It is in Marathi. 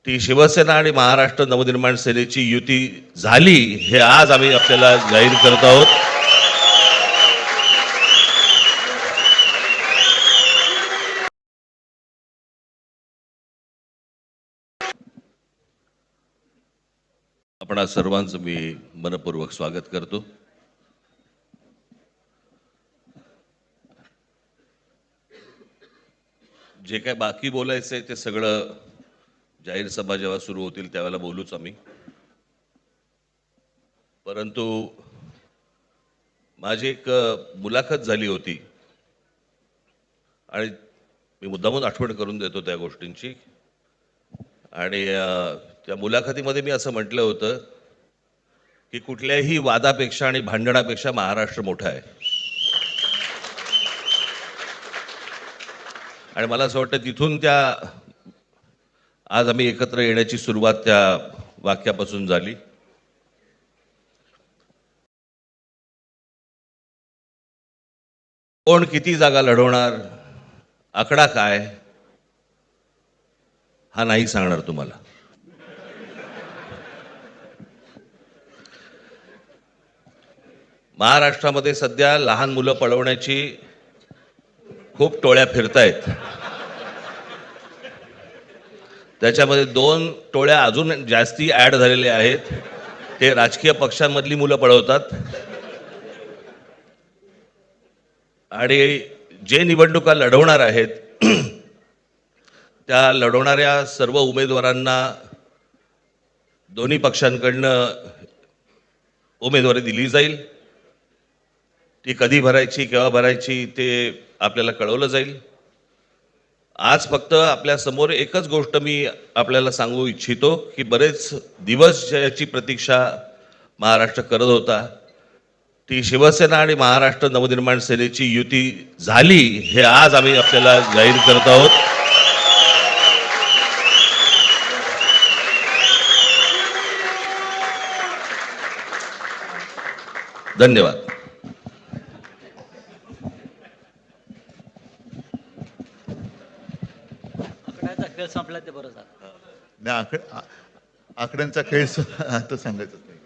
ती शिवसेना आणि महाराष्ट्र नवनिर्माण सेनेची युती झाली हे आज आम्ही आपल्याला जाहीर करत आहोत. आपण आज सर्वांचं मी मनपूर्वक स्वागत करतो. जे काय बाकी बोलायचं आहे ते सगळं जाहीर सभा जेव्हा सुरू होतील त्यावेळेला बोलूच आम्ही. परंतु माझी एक मुलाखत झाली होती आणि मी मुद्दामून आठवण करून देतो त्या गोष्टींची. आणि त्या मुलाखतीमध्ये मी असं म्हटलं होतं की कुठल्याही वादापेक्षा आणि भांडणापेक्षा महाराष्ट्र मोठा आहे. आणि मला असं वाटतं तिथून त्या आज आम्ही एकत्र येण्याची सुरुवात त्या वाक्यापासून झाली. कोण किती जागा लढवणार, आकडा काय, हा नाही सांगणार तुम्हाला. महाराष्ट्रामध्ये सध्या लहान मुलं पळवण्याची खूप टोळ्या फिरतायत. त्याच्यामध्ये 2 टोळ्या अजून जास्ती ऍड झालेल्या आहेत. ते राजकीय पक्षांमधली मुलं पळवतात आणि जे निवडणुका लढवणार आहेत त्या लढवणाऱ्या सर्व उमेदवारांना दोन्ही पक्षांकडनं उमेदवारी दिली जाईल. ती कधी भरायची, केव्हा भरायची ते आपल्याला कळवलं जाईल. आज फक्त आपल्या समोर एकच गोष्ट मी आपल्याला सांगू इच्छितो की बरेच दिवस ज्याची प्रतीक्षा महाराष्ट्र करत होता, ती शिवसेना आणि महाराष्ट्र नवनिर्माण सेनेची युती झाली हे आज आम्ही आपल्याला जाहीर करत आहोत. धन्यवाद. आकड्याचा खेळ संपला ते बरं झालं. नाही, आकड्यांचा खेळ आता सांगायचं नाही.